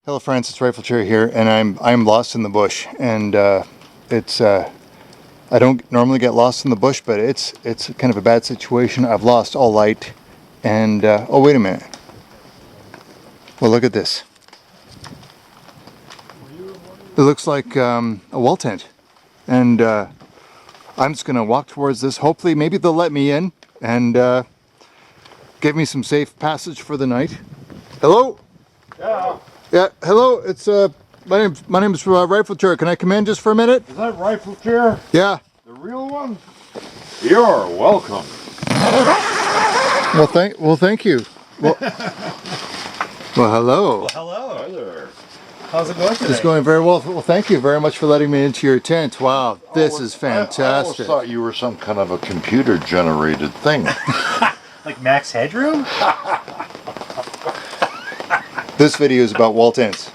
Hello friends, it's Riflechair here, and I'm lost in the bush, and I don't normally get lost in the bush, but it's kind of a bad situation. I've lost all light, and oh wait a minute. Well, look at this. It looks like a wall tent, and I'm just gonna walk towards this. Hopefully, maybe they'll let me in and give me some safe passage for the night. Hello. Yeah. Yeah, hello, it's my name's Riflechair. Can I come in just for a minute? Is that Riflechair? Yeah. The real one? You're welcome. Well, thank you. Well, hello. Well, hello. Hi there. How's it going today? It's going very well. Well, thank you very much for letting me into your tent. Wow, this is I always fantastic. thought you were some kind of a computer-generated thing. Like Max Headroom? This video is about wall tents.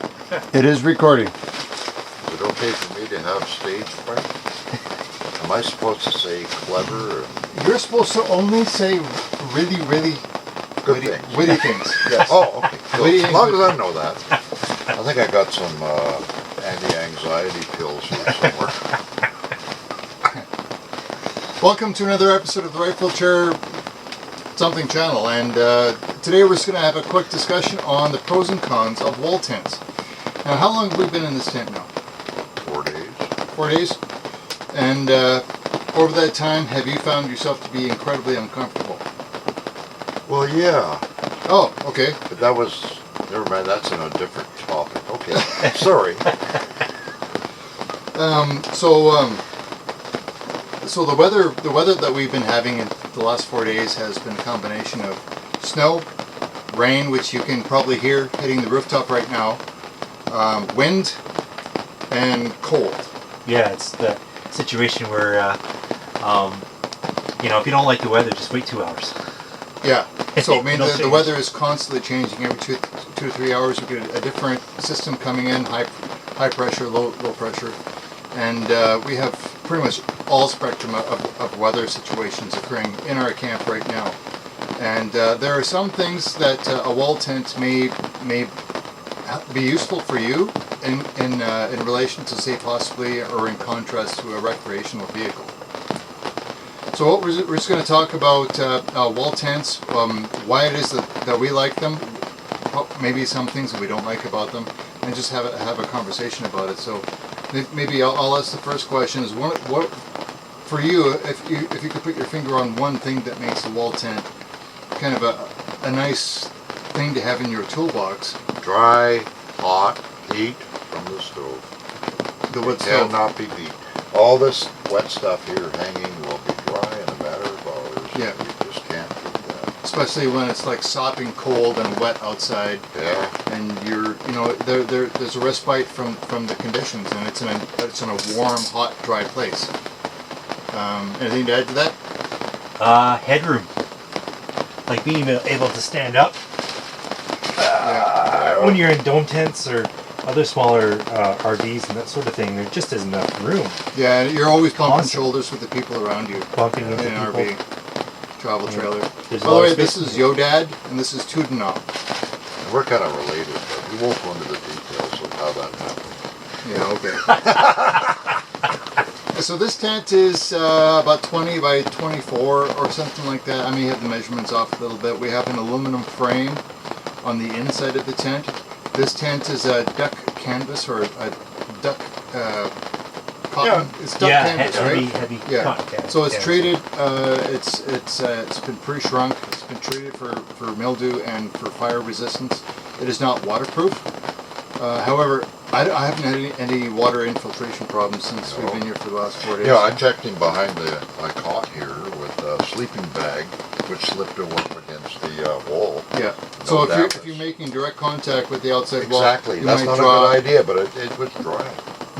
It is recording. Is it okay for me to have stage fright? Am I supposed to say clever? Or You're supposed to only say really, really good things? witty things. Yes. Oh, okay. So Witty as long as I know that. I think I got some anti-anxiety pills here somewhere. Welcome to another episode of the Riflechair something channel, and today we're just going to have a quick discussion on the pros and cons of wall tents. Now, how long have we been in this tent now? 4 days. 4 days? And over that time, have you found yourself to be incredibly uncomfortable? Well, yeah. Oh, okay. But that was, never mind, that's in a different topic. Okay, sorry. So the weather that we've been having in the last 4 days has been a combination of snow, rain, which you can probably hear hitting the rooftop right now, wind, and cold. Yeah, it's the situation where, if you don't like the weather, just wait 2 hours. Yeah. So I mean, No the change. weather is constantly changing. Every two to 3 hours, we get a different system coming in, high pressure, low pressure, and we have pretty much all spectrum of weather situations occurring in our camp right now. And there are some things that a wall tent may be useful for you in relation to, say, possibly or in contrast to a recreational vehicle. So what we're just going to talk about wall tents, why it is that we like them, maybe some things that we don't like about them, and just have a conversation about it. So maybe I'll ask the first question: is what for you, if you could put your finger on one thing that makes a wall tent kind of a nice thing to have in your toolbox? Dry, hot, heat from the stove. The wood It stove. cannot be beat. All this wet stuff here hanging will be dry in a matter of hours. Yeah. You just can't beat that. Especially when it's like sopping cold and wet outside. Yeah. And there's a respite from the conditions, and it's in a warm, hot, dry place. Anything to add to that? Headroom. Like being able to stand up. When you're in dome tents or other smaller RVs and that sort of thing, there just isn't enough room. Yeah, you're always bumping Constant. shoulders with the people around you. Bumping in into an people. RV, travel trailer. There's a By the lot way, of this space is in there. Yodad, and this is Tudenop. And we're kind of related, but we won't go into the details of how that happened. Yeah, okay. So this tent is about 20 by 24 or something like that. I may have the measurements off a little bit. We have an aluminum frame on the inside of the tent. This tent is a duck canvas or a duck cotton. Yeah. It's duck canvas, right? Heavy Yeah. cotton canvas. So it's Yeah. treated. It's been pre-shrunk. It's been treated for mildew and for fire resistance. It is not waterproof. However, I haven't had any water infiltration problems since we've been here for the last 4 days. Yeah, I checked him behind my cot here with a sleeping bag, which slipped up against the wall. Yeah. No So damage. if you're making direct contact with the outside wall, Exactly. you That's might not draw. a good idea, but it was dry.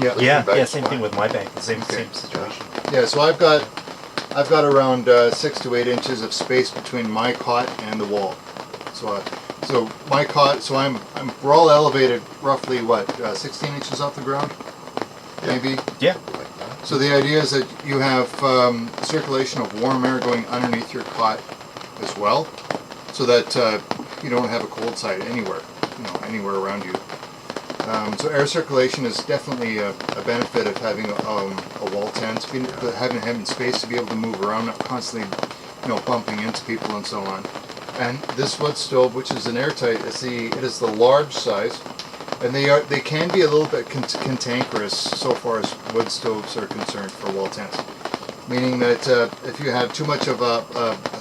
Yeah. Yeah, bag's same fine. thing with my bag. Same Okay. situation. Yeah. So I've got around 6 to 8 inches of space between my cot and the wall. So my cot. So we're all elevated roughly 16 inches off the ground, maybe. Yeah. Like that. So the idea is that you have circulation of warm air going underneath your cot as well, so that you don't have a cold side anywhere around you. So air circulation is definitely a benefit of having a wall tent, having space to be able to move around, not constantly, bumping into people and so on. And this wood stove, which is an airtight, it is the large size, and they can be a little bit cantankerous so far as wood stoves are concerned for wall tents. Meaning that if you have too much of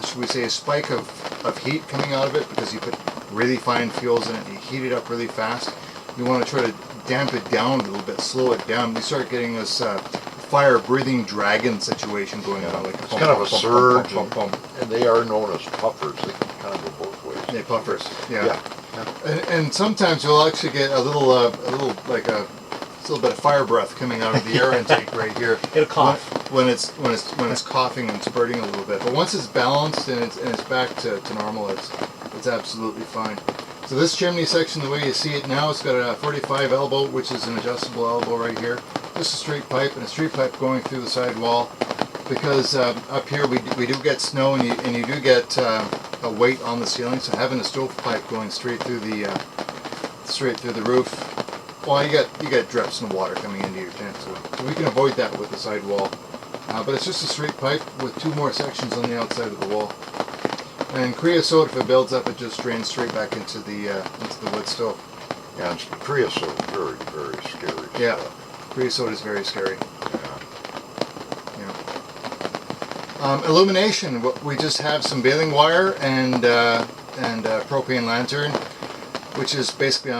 should we say, a spike of heat coming out of it because you put really fine fuels in it, you heat it up really fast, you want to try to damp it down a little bit, slow it down. You start getting this fire-breathing dragon situation going on. Like it's kind of a surge, and they are known as puffers. They can kind of go both ways. Yeah, puffers. Yeah. And sometimes you'll actually get a little bit of fire breath coming out of the air intake right here. It'll cough when it's coughing and spurting a little bit. But once it's balanced and it's back to normal, it's absolutely fine. So this chimney section, the way you see it now, it's got a 45 elbow, which is an adjustable elbow right here. Just a straight pipe, and a straight pipe going through the side wall. Because up here we do get snow, and you do get a weight on the ceiling. So having a stovepipe going straight through the roof, well, you get drips and water coming into your tent. So we can avoid that with the side wall. But it's just a straight pipe with two more sections on the outside of the wall. And creosote, if it builds up, it just drains straight back into the wood stove. Yeah, and creosote, very, very scary. Yeah, stuff. Creosote is very scary. Yeah. Illumination, we just have some baling wire and propane lantern, which is basically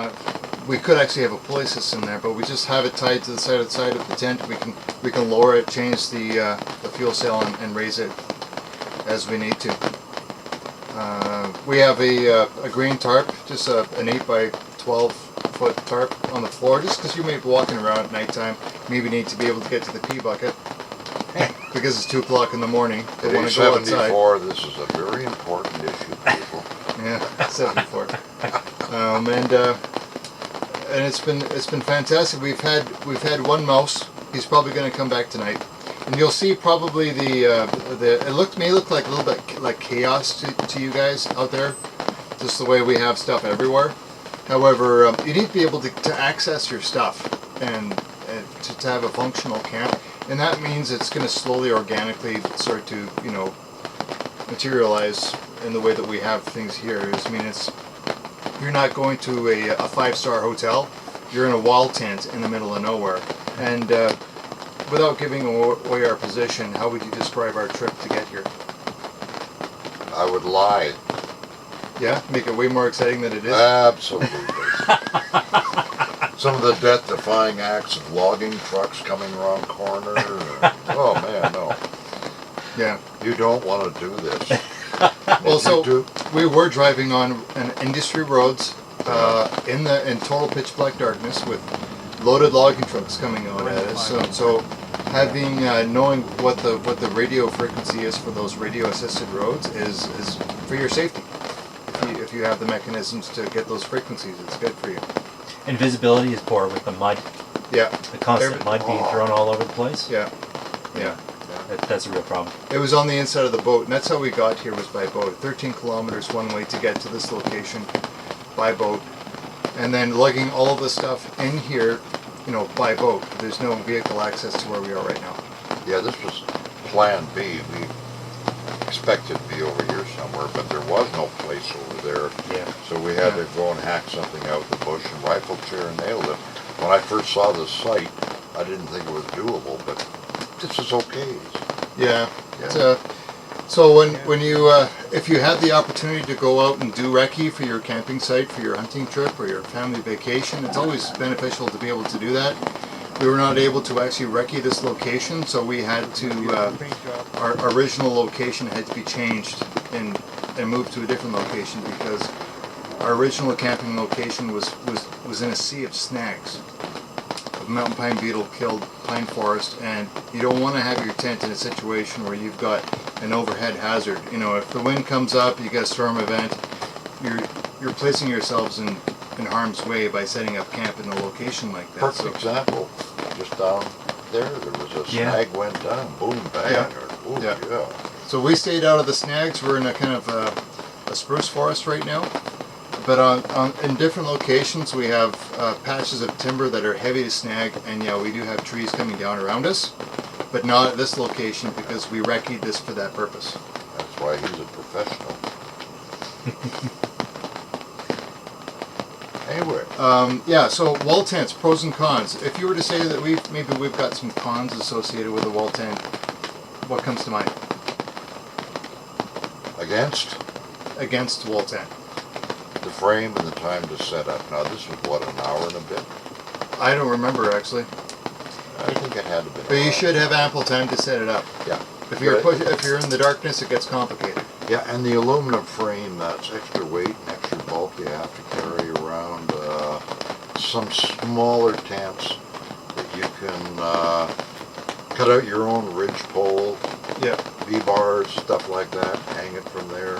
we could actually have a pulley system there, but we just have it tied to the side of the tent. We can lower it, change the fuel cell, and raise it as we need to. We have a green tarp, just an 8 by 12 foot tarp on the floor, just because you may be walking around at nighttime, maybe need to be able to get to the pee bucket because it's 2 o'clock in the morning. They want to go outside. 74, this is a very important issue, people. Yeah, 74. And it's been fantastic. We've had one mouse. He's probably going to come back tonight. And you'll see probably it may look like a little bit like chaos to you guys out there, just the way we have stuff everywhere. However, you need to be able to access your stuff and to have a functional camp, and that means it's going to slowly, organically start to materialize in the way that we have things here. You're not going to a 5-star hotel. You're in a wall tent in the middle of nowhere, and without giving away our position, how would you describe our trip to get here? I would lie. Yeah? Make it way more exciting than it is? Absolutely. Some of the death-defying acts of logging trucks coming around corner. Oh man, no. Yeah. You don't want to do this. Well, so we were driving on industry roads in total pitch black darkness with loaded logging trucks coming out at us. So having knowing what the radio frequency is for those radio assisted roads is for your safety. If you have the mechanisms to get those frequencies, it's good for you. And visibility is poor with the mud. Yeah. The constant mud being thrown all over the place. Yeah. That's a real problem. It was on the inside of the boat, and that's how we got here, was by boat. 13 kilometers one way to get to this location by boat. And then lugging all of the stuff in here, by boat. There's no vehicle access to where we are right now. Yeah, this was plan B. We expected to be over here somewhere, but there was no place over there. Yeah. So we had to go and hack something out of the bush, and Riflechair nailed it. When I first saw the site, I didn't think it was doable, but this is okay. Yeah. So when you if you have the opportunity to go out and do recce for your camping site, for your hunting trip or your family vacation, it's always beneficial to be able to do that. We were not able to actually recce this location, so we had to our original location had to be changed and moved to a different location because our original camping location was in a sea of snags. Mountain pine beetle killed pine forest, and you don't want to have your tent in a situation where you've got an overhead hazard. If the wind comes up, you get a storm event, you're placing yourselves in harm's way by setting up camp in a location like that. Perfect example, just down there was a snag went down, boom, bang. Yeah. So we stayed out of the snags. We're in a kind of a spruce forest right now. but in different locations we have patches of timber that are heavy to snag, and yeah, we do have trees coming down around us, but not at this location because we recce'd this for that purpose. That's why he's a professional. Anyway, Yeah, so wall tents, pros and cons. If you were to say that we've got some cons associated with a wall tent, what comes to mind? Against wall tent. the frame and the time to set up. Now this was what, an hour and a bit? I don't remember actually. I think it had to be. But you should have ample time to set it up. Yeah. If you're in the darkness, it gets complicated. Yeah, and the aluminum frame, that's extra weight and extra bulk you have to carry around. Some smaller tents that you can cut out your own ridge pole, Yeah. V-bars, stuff like that, hang it from there.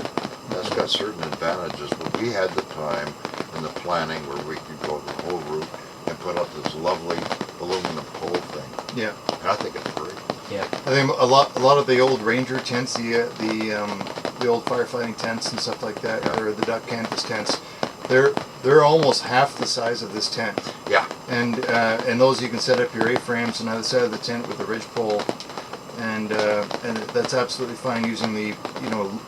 That's got certain advantages, but we had the time and the planning where we could go the whole route and put up this lovely aluminum pole thing. Yeah. And I think it's great. Yeah. I think a lot of the old Ranger tents, the old firefighting tents and stuff like that, Yeah. or the duck canvas tents, they're almost half the size of this tent. Yeah. And those you can set up your A-frames on either side of the tent with a ridge pole, and that's absolutely fine using the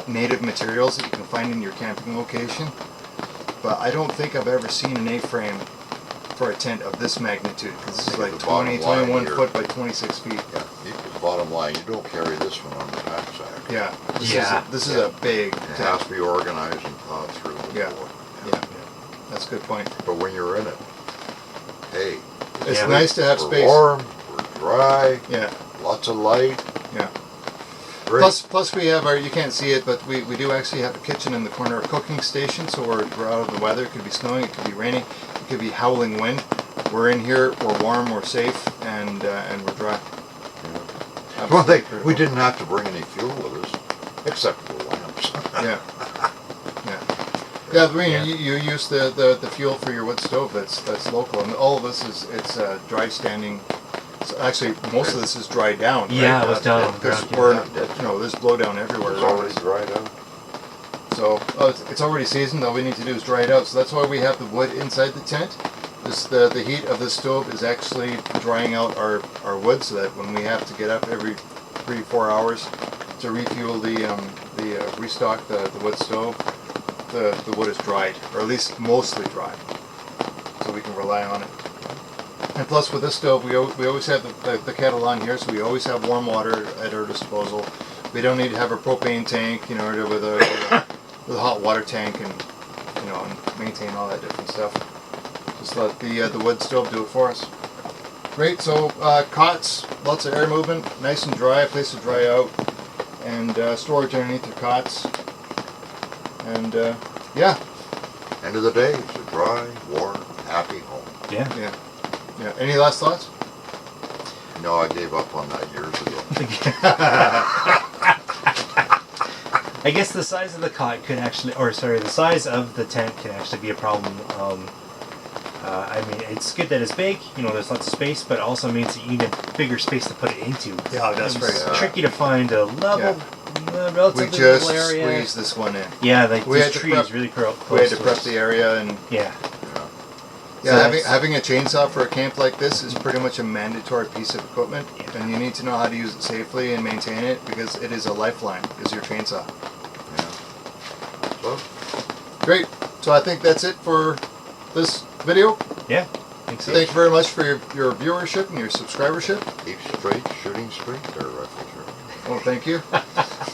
native materials that you can find in your camping location. But I don't think I've ever seen an A-frame for a tent of this magnitude, because this is like 21 foot by 26 feet. Yeah. The bottom line, you don't carry this one on the knapsack. Yeah. This is Yeah. a big It tent. has to be organized and thought through Yeah. before. Yeah. That's a good point. But when you're in it, hey, It's Yeah. nice to have we're space. warm, we're dry, Yeah. lots of light. Yeah. Great. Plus we have you can't see it, but we do actually have a kitchen in the corner, a cooking station, so we're out of the weather. It could be snowing, it could be raining, it could be howling wind. We're in here, we're warm, we're safe, and we're dry. Yeah. One thing, we didn't have to bring any fuel with us, except for the lamps. Yeah. Yeah, I mean, Yeah. you use the fuel for your wood stove that's local, and all of this it's dry standing. So actually, most of this is dried down. Yeah, right? it was down on the Because ground, there's blowdown everywhere. It's around already us. dried out. So it's already seasoned. All we need to do is dry it out. So that's why we have the wood inside the tent. The heat of the stove is actually drying out our wood, so that when we have to get up every 3-4 hours to refuel restock the wood stove, the wood is dried, or at least mostly dry, so we can rely on it. And plus, with this stove, we always have the kettle on here, so we always have warm water at our disposal. We don't need to have a propane tank, with a hot water tank, and and maintain all that different stuff. Just let the wood stove do it for us. Great. So cots, lots of air movement, nice and dry, a place to dry out, and storage underneath your cots. And yeah. End of the day, it's a dry, warm, happy home. Yeah. Yeah. Any last thoughts? No, I gave up on that years ago. I guess the size of the cot could actually, the size of the tent can actually be a problem. I mean, it's good that it's big, there's lots of space, but it also means that you need a bigger space to put it into. Yeah, that's right. It's tricky to find a level, We relatively just level area. squeezed this one in. Yeah, like We these had to trees prep- really close. We had to to prep us. the area, and Yeah. yeah, So that's- having a chainsaw for a camp like this is pretty much a mandatory piece of equipment, Yeah. and you need to know how to use it safely and maintain it, because it is a lifeline, is your chainsaw. Yeah. So, Great. So I think that's it for this video. Yeah. Thanks. Thank you very much for your viewership and your subscribership. keep straight, shooting straight, there, Riflechair. Oh, thank you.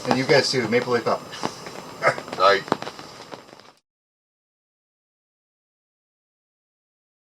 And you guys too. Maple Leaf up.